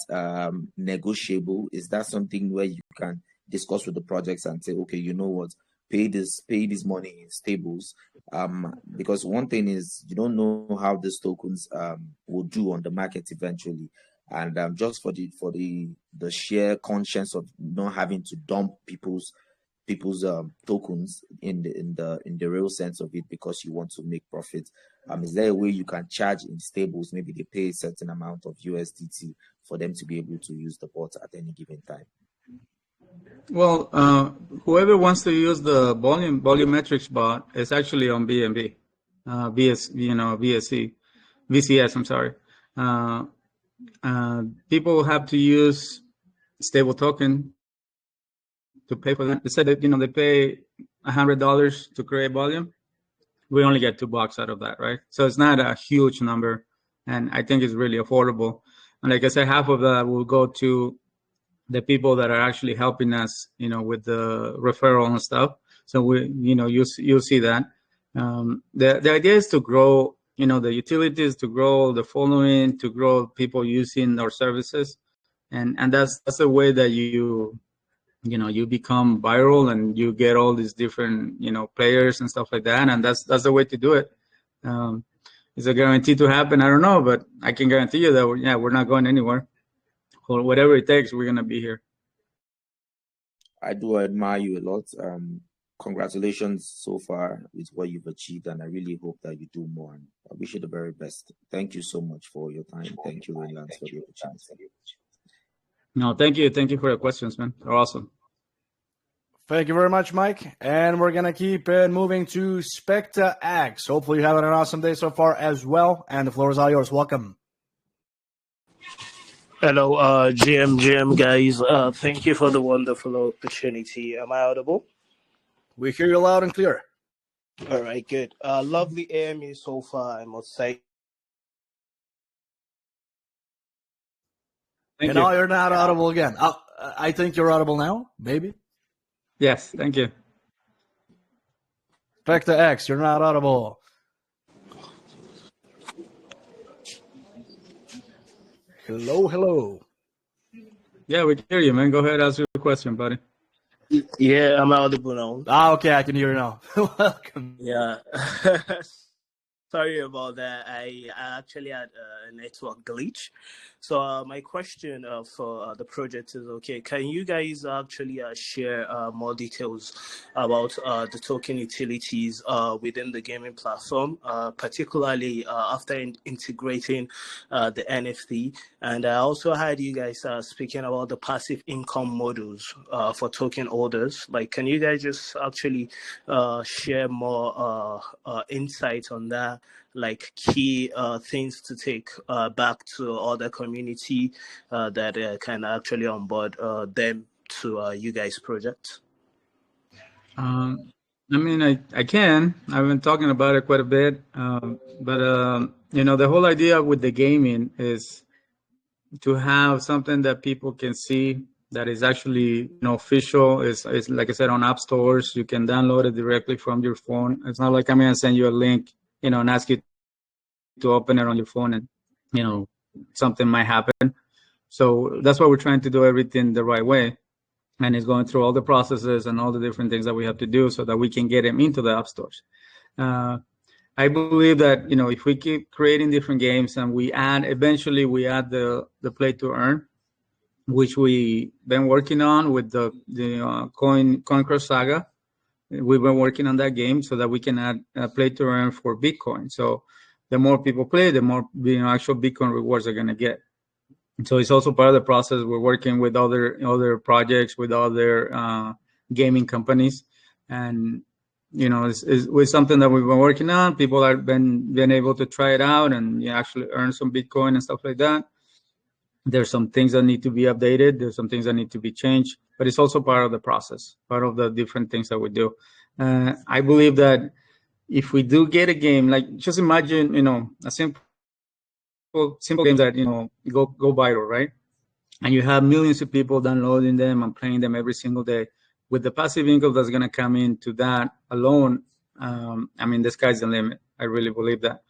negotiable? Is that something where you can discuss with the projects and say, okay, you know what, pay this money in stables? Because one thing is, you don't know how these tokens will do on the market eventually. And just for the sheer conscience of not having to dump people's tokens in the real sense of it, because you want to make profit, is there a way you can charge in stables? Maybe they pay a certain amount of USDT for them to be able to use the bot at any given time. Well, whoever wants to use the volumetrics bot is actually on BNB, VCS. I'm sorry. People have to use stable token to pay for that. They said that they pay $100 to create volume. We only get $2 out of that, right? So it's not a huge number, and I think it's really affordable. And like I said, half of that will go to the people that are actually helping us, with the referral and stuff. So you'll see that. The idea is to grow, the utilities, to grow the following, to grow people using our services, and that's the way that you you become viral and you get all these different, players and stuff like that. And that's the way to do it. Is it guaranteed to happen? I don't know, but I can guarantee you that we're not going anywhere. For whatever it takes, we're going to be here. I do admire you a lot. Congratulations so far with what you've achieved, and I really hope that you do more. And I wish you the very best. Thank you so much for your time. Thank you, Raylands, for the opportunity. No, thank you. Thank you for your questions, man. They're awesome. Thank you very much, Mike. And we're going to keep moving to Specta X. Hopefully you're having an awesome day so far as well. And the floor is all yours. Welcome. Hello, GM guys. Thank you for the wonderful opportunity. Am I audible? We hear you loud and clear. All right, good. Lovely AMA so far, I must say. Thank and you. now you're not audible again. I think you're audible now, maybe. Yes, thank you. Specta X, you're not audible. Hello. Yeah, we can hear you, man. Go ahead, ask your question, buddy. Yeah, I'm audible now. Okay, I can hear you now. Welcome. Yeah. Sorry about that. I actually had a network glitch. So my question for the project is, okay, can you guys actually share more details about the token utilities within the gaming platform, particularly after integrating the NFT? And I also heard you guys speaking about the passive income models for token holders. Like, can you guys just actually share more insight on that? Like key things to take back to other community that can actually onboard them to you guys' project? I mean, I can. I've been talking about it quite a bit. But the whole idea with the gaming is to have something that people can see that is actually official. Is like I said, on app stores. You can download it directly from your phone. It's not like I'm going to send you a link, and ask you to open it on your phone and, something might happen. So that's why we're trying to do everything the right way. And it's going through all the processes and all the different things that we have to do so that we can get them into the app stores. I believe that, if we keep creating different games and eventually we add the play to earn, which we've been working on with the Coin Cross Saga. We've been working on that game so that we can add play to earn for Bitcoin. So the more people play, the more actual Bitcoin rewards are going to get. So it's also part of the process. We're working with other projects, with other gaming companies, and it's something that we've been working on. People have been able to try it out and actually earn some Bitcoin and stuff like that. There's some things that need to be updated. There's some things that need to be changed, but it's also part of the process, part of the different things that we do. I believe that if we do get a game, like just imagine, a simple game that, go viral, right? And you have millions of people downloading them and playing them every single day. With the passive income that's going to come into that alone, the sky's the limit. I really believe that.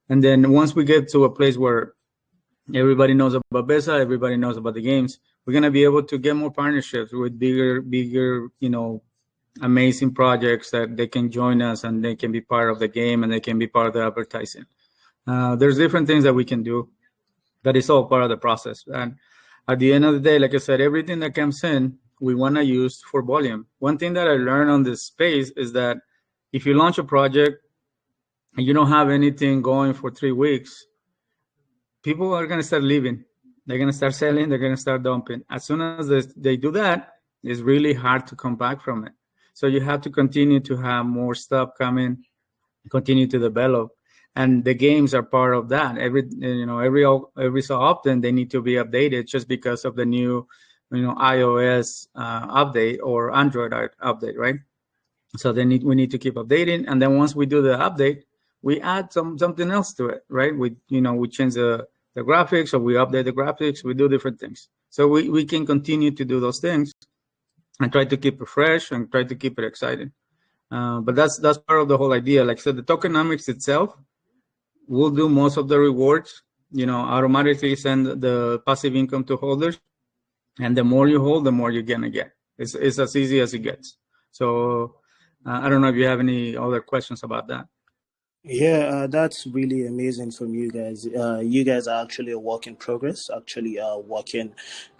And then once we get to a place where everybody knows about Besa, everybody knows about the games, we're going to be able to get more partnerships with bigger, amazing projects that they can join us and they can be part of the game and they can be part of the advertising. There's different things that we can do, but it's all part of the process. And at the end of the day, like I said, everything that comes in, we want to use for volume. One thing that I learned on this space is that if you launch a project and you don't have anything going for 3 weeks, people are going to start leaving. They're going to start selling. They're going to start dumping. As soon as they do that, it's really hard to come back from it. So you have to continue to have more stuff coming, continue to develop. And the games are part of that. Every so often they need to be updated just because of the new, iOS update or Android update, right? So we need to keep updating. And then once we do the update, we add something else to it, right? We change the graphics, or we update the graphics. We do different things. So we can continue to do those things and try to keep it fresh and try to keep it exciting. But that's part of the whole idea. Like I said, the tokenomics itself will do most of the rewards, automatically send the passive income to holders. And the more you hold, the more you're going to get. It's as easy as it gets. So I don't know if you have any other questions about that. Yeah, that's really amazing from you guys. You guys are actually a work in progress, actually working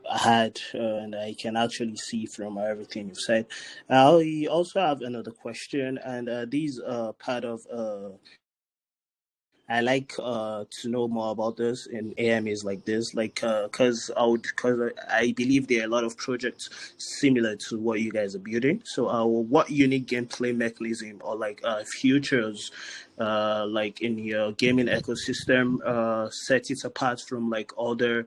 hard, and I can actually see from everything you've said. I also have another question, and these are part of I like to know more about this in AMAs like this, like because I believe there are a lot of projects similar to what you guys are building. So, what unique gameplay mechanism or like features, like in your gaming ecosystem, set it apart from like other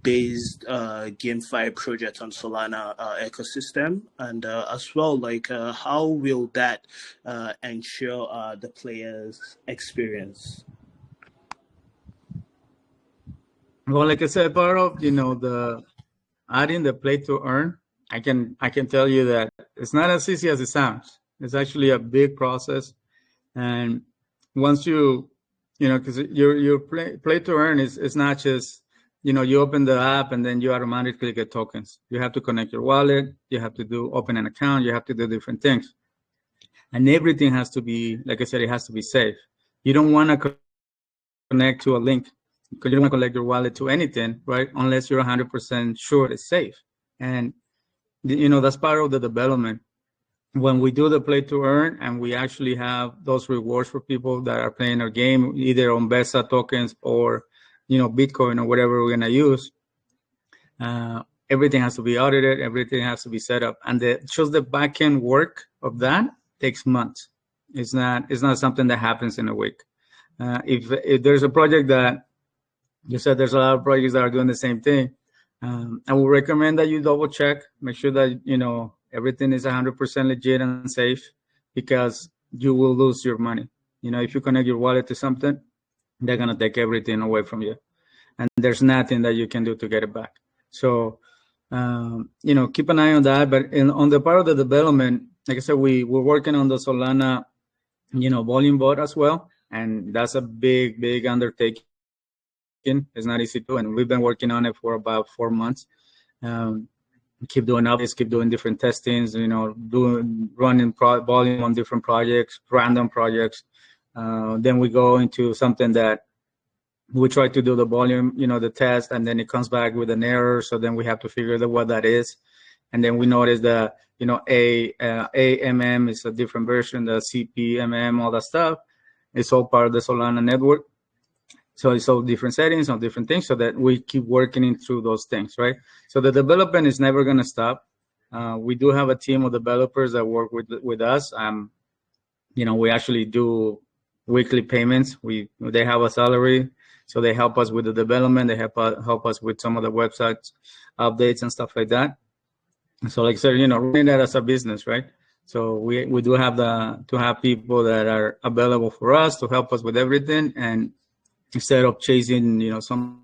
based GameFi projects on Solana ecosystem, and as well like how will that ensure the player's experience? Well, like I said, part of the adding the play to earn, I can tell you that it's not as easy as it sounds. It's actually a big process, and once because your play to earn is not just you open the app and then you automatically get tokens. You have to connect your wallet. You have to open an account. You have to do different things, and everything has to be, like I said, it has to be safe. You don't want to connect to a link because you don't want to connect your wallet to anything, right? Unless you're 100% sure it's safe. And that's part of the development. When we do the play to earn and we actually have those rewards for people that are playing our game, either on Besa tokens or Bitcoin or whatever we're gonna use, everything has to be audited, everything has to be set up, and just the back end work of that takes months. It's not something that happens in a week. If there's a project that you said, there's a lot of projects that are doing the same thing, I would recommend that you double check, make sure that everything is 100% legit and safe, because you will lose your money. If you connect your wallet to something, they're gonna take everything away from you, and there's nothing that you can do to get it back. So keep an eye on that. But on the part of the development, like I said, we're working on the Solana volume bot as well, and that's a big undertaking. It's not easy to do, and we've been working on it for about 4 months. Keep doing updates, keep doing different testings, running volume on different projects, random projects. Then we go into something that we try to do the volume, the test, and then it comes back with an error. So then we have to figure out what that is. And then we notice that, AMM is a different version, the CPMM, all that stuff. It's all part of the Solana network. So it's all different settings on different things, so that we keep working through those things, right? So the development is never going to stop. We do have a team of developers that work with us. We actually do weekly payments. They have a salary, so they help us with the development. They help us with some of the websites updates and stuff like that. So like I said, running that as a business, right? So we do have to have people that are available for us to help us with everything, and instead of chasing, some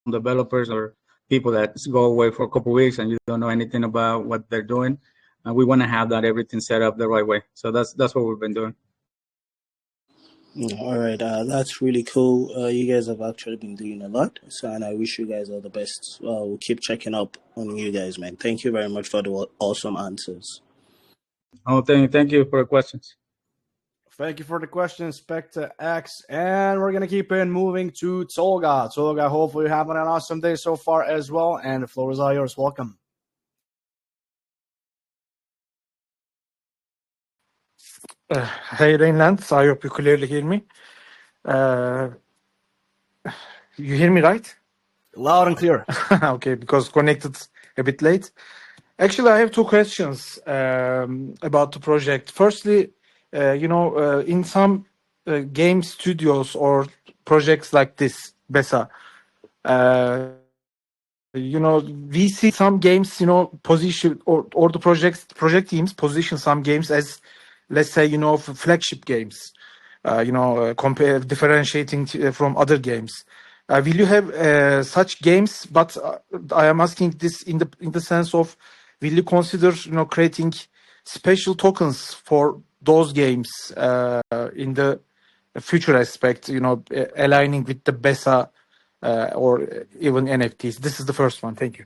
developers or people that go away for a couple of weeks and you don't know anything about what they're doing, we want to have everything set up the right way. So that's what we've been doing. All right, that's really cool. You guys have actually been doing a lot, and I wish you guys all the best. We'll keep checking up on you guys, man. Thank you very much for the awesome answers. Oh, thank you for the questions. Thank you for the question, Spectre X. And we're going to keep in moving to Tolga. Tolga, hopefully you're having an awesome day so far as well. And the floor is all yours. Welcome. Hey, Rainland. I hope you clearly hear me. You hear me right? Loud and clear. Okay, because connected a bit late. Actually, I have two questions about the project. Firstly, in some game studios or projects like this, Besa, we see some games, position or the project teams position some games as, let's say, flagship games, compare differentiating from other games. Will you have such games? But I am asking this in the sense of, will you consider, creating special tokens for those games in the future aspect, aligning with the Besa or even NFTs? This is the first one. Thank you.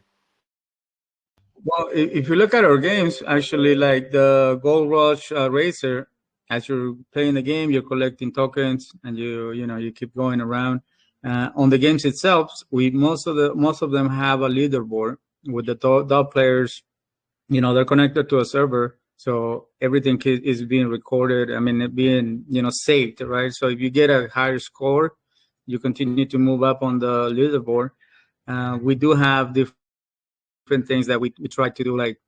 Well, if you look at our games, actually, like the Gold Rush Racer, as you're playing the game, you're collecting tokens, and you keep going around. On the games itself, most of them have a leaderboard with the top players. They're connected to a server, so everything is being recorded. I mean, it being saved, right? So if you get a higher score, you continue to move up on the leaderboard. We do have different things that we try to do, like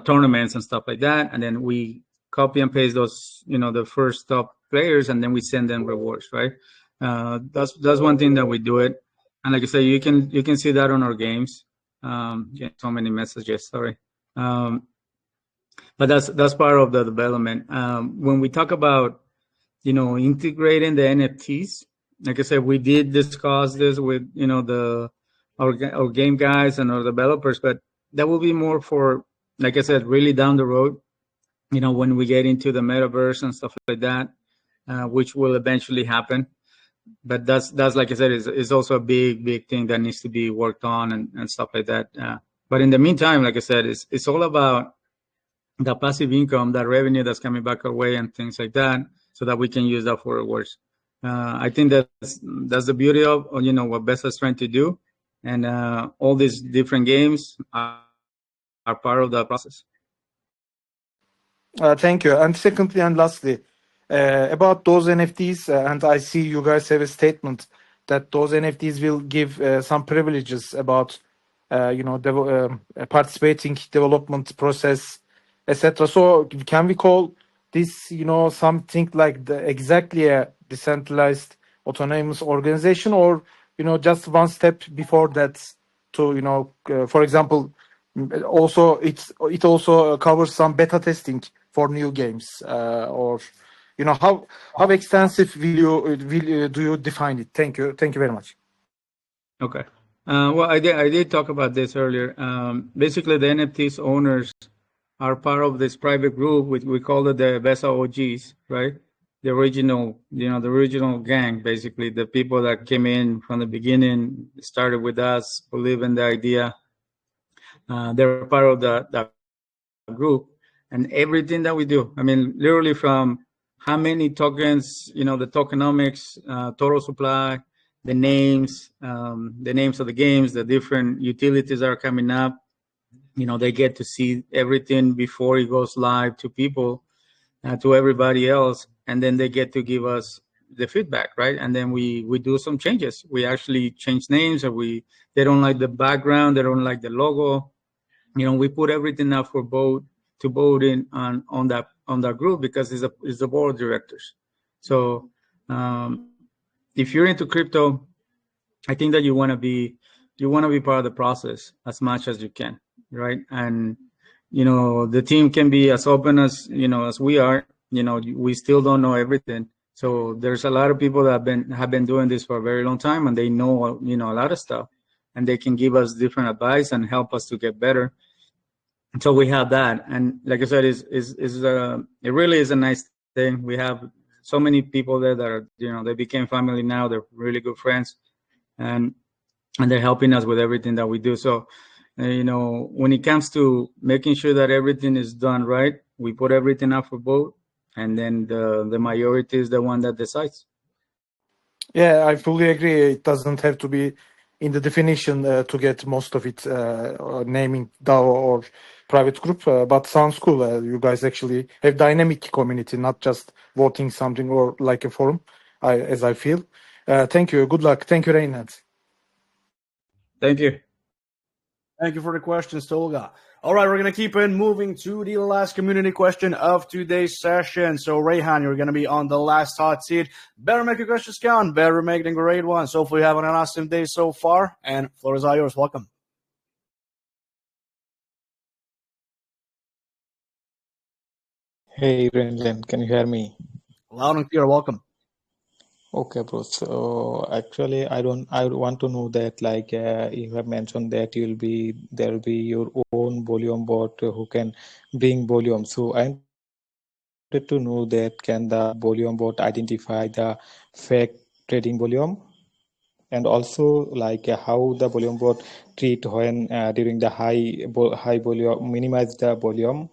tournaments and stuff like that, and then we copy and paste those the first top players, and then we send them rewards, right? That's one thing that we do it. And like I say, you can see that on our games. So many messages, sorry. But that's part of the development. When we talk about integrating the NFTs, like I said, we did discuss this with our game guys and our developers, but that will be more for, like I said, really down the road. When we get into the metaverse and stuff like that, which will eventually happen. But that's like I said, is also a big thing that needs to be worked on and stuff like that. But in the meantime, like I said, it's all about the passive income, that revenue that's coming back our way, and things like that, so that we can use that for rewards. I think that's the beauty of what Besa is trying to do, and all these different games are part of that process. Thank you. And secondly and lastly, about those NFTs, and I see you guys have a statement that those NFTs will give some privileges about, participating development process, etc. So can we call this, something like exactly a decentralized autonomous organization, or just one step before that to for example, also it also covers some beta testing for new games, or how extensive do you define it? Thank you very much. Okay. Well, I did talk about this earlier. Basically, the NFTs owners are part of this private group, which we call it the Besa OGs, right? The original gang, basically, the people that came in from the beginning, started with us, believe in the idea. They're part of that group, and everything that we do, I mean, literally from how many tokens, the tokenomics, total supply, the names of the games, the different utilities that are coming up. They get to see everything before it goes live to people, to everybody else, and then they get to give us the feedback, right? And then we do some changes. We actually change names, or they don't like the background, they don't like the logo. We put everything up for to vote in on that group, because it's the board of directors. So if you're into crypto, I think that you want to be part of the process as much as you can, right? And the team can be as open as as we are. We still don't know everything. So there's a lot of people that have been doing this for a very long time, and they know a lot of stuff, and they can give us different advice and help us to get better. So we have that, and like I said, it really is a nice thing. We have so many people there that are they became family now. They're really good friends, and they're helping us with everything that we do. So when it comes to making sure that everything is done right, we put everything up for vote, and then the majority is the one that decides. Yeah, I fully agree. It doesn't have to be in the definition to get most of it, naming DAO or private group, but sounds cool. You guys actually have dynamic community, not just voting something or like a forum, as I feel. Thank you. Good luck. Thank you, Reinhard. Thank you. Thank you for the questions, Tolga. All right, we're going to keep on moving to the last community question of today's session. So, Rayhan, you're going to be on the last hot seat. Better make your questions count. Better make them great ones. Hopefully, you're having an awesome day so far. And floor is all yours. Welcome. Hey, Brendan, can you hear me? Loud and clear. Welcome. Okay, bro. So actually, I want to know that, like, you have mentioned that there will be your own volume bot who can bring volume. So I wanted to know that can the volume bot identify the fake trading volume, And also like how the volume bot treat when during the high volume, minimize the volume.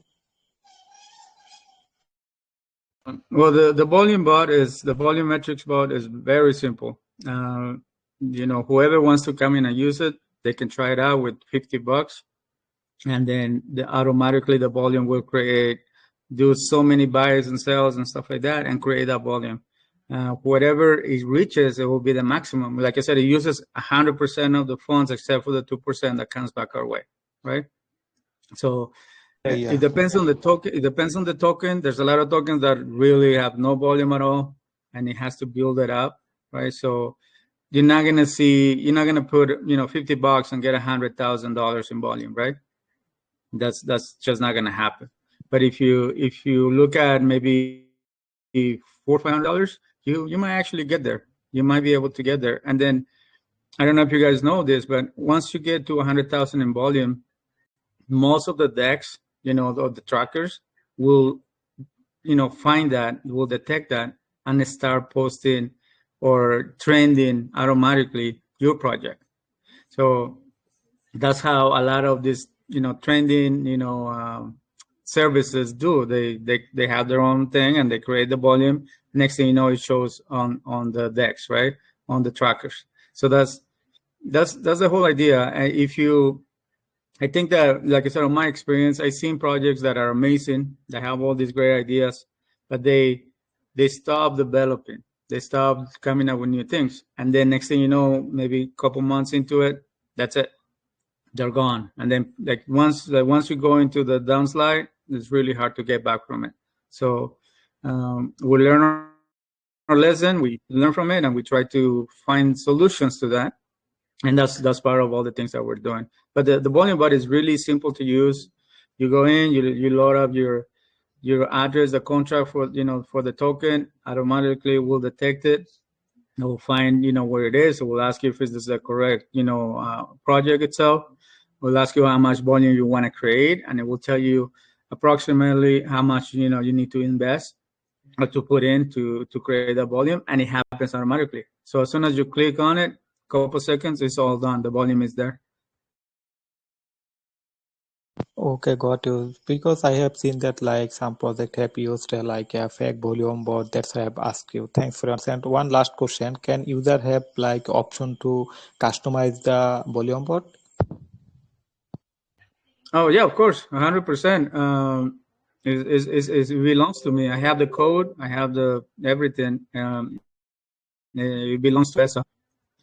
Well, the volume bot is the volumetrics bot is very simple. Whoever wants to come in and use it, they can try it out with $50, and then automatically the volume will do so many buys and sells and stuff like that, and create that volume. Whatever it reaches, it will be the maximum. Like I said, it uses 100% of the funds except for the 2% that comes back our way, right? So Yeah. it depends on the token. It depends on the token. There's a lot of tokens that really have no volume at all, and it has to build it up, right? So you're not gonna put $50 and get $100,000 in volume, right? That's just not gonna happen. But if you look at maybe $400 or $500, you might actually get there. You might be able to get there. And then I don't know if you guys know this, but once you get to 100,000 in volume, most of the DEX, the trackers will, find that, will detect that, and start posting or trending automatically your project. So that's how a lot of this, trending, services do. They have their own thing and they create the volume. Next thing you know, it shows on the DEX, right, on the trackers. So that's the whole idea. I think that, like I said, in my experience, I've seen projects that are amazing, that have all these great ideas, but they stop developing. They stop coming up with new things. And then next thing you know, maybe a couple months into it, that's it. They're gone. And then once you go into the downslide, it's really hard to get back from it. So we learn our lesson, we learn from it, and we try to find solutions to that. And that's part of all the things that we're doing. But the volume bot is really simple to use. You go in, you load up your address, the contract for the token, automatically will detect it. It will find where it is. It will ask you if this is the correct project itself. It will ask you how much volume you want to create, and it will tell you approximately how much you need to invest or to put in to create that volume, and it happens automatically. So as soon as you click on it, couple seconds, it's all done. The volume is there. Okay, got you. Because I have seen that like some project have used like a fake volume bot. That's why I've asked you. Thanks for your answer. And one last question: can user have like option to customize the volume bot? Oh yeah, of course, 100%. It belongs to me. I have the code. I have the everything. It belongs to Besa.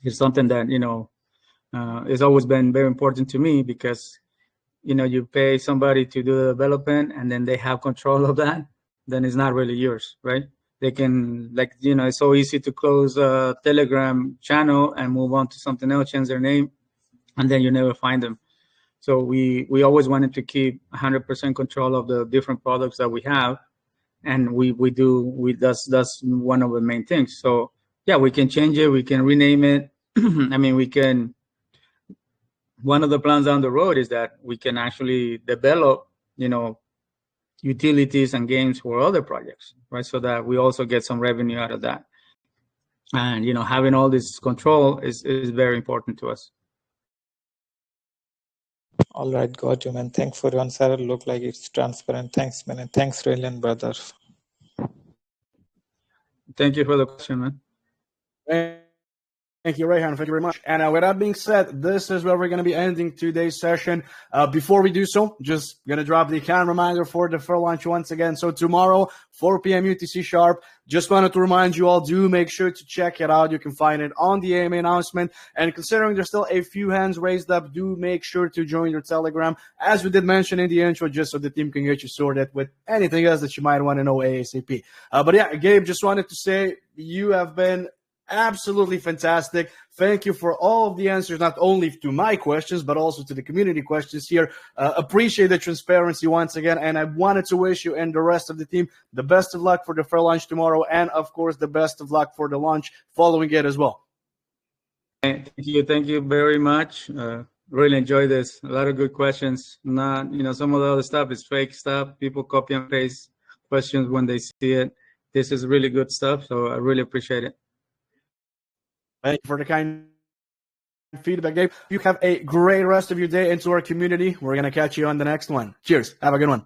It's something that it's always been very important to me, because you pay somebody to do the development and then they have control of that, then it's not really yours, right? They can, it's so easy to close a Telegram channel and move on to something else, change their name, and then you never find them. So we always wanted to keep 100% control of the different products that we have, and that's one of the main things. So yeah, we can change it, we can rename it. I mean, one of the plans down the road is that we can actually develop, utilities and games for other projects, right? So that we also get some revenue out of that. And, having all this control is very important to us. All right, got you, man. Thanks for your answer. Look like it's transparent. Thanks, man. And thanks, Raylan, brother. Thank you for the question, man. Thank you, Rayhan. Thank you very much. And with that being said, this is where we're going to be ending today's session. Before we do so, just going to drop the account reminder for the fair launch once again. So tomorrow, 4 p.m. UTC sharp. Just wanted to remind you all, do make sure to check it out. You can find it on the AMA announcement. And considering there's still a few hands raised up, do make sure to join your Telegram, as we did mention in the intro, just so the team can get you sorted with anything else that you might want to know ASAP. But yeah, Gabe, just wanted to say you have been absolutely fantastic. Thank you for all of the answers, not only to my questions, but also to the community questions here. Appreciate the transparency once again. And I wanted to wish you and the rest of the team the best of luck for the fair launch tomorrow. And of course, the best of luck for the launch following it as well. Thank you very much. Really enjoy this. A lot of good questions. Not, some of the other stuff is fake stuff. People copy and paste questions when they see it. This is really good stuff. So I really appreciate it. Thank you for the kind feedback, Gabe. You have a great rest of your day into our community. We're going to catch you on the next one. Cheers. Have a good one.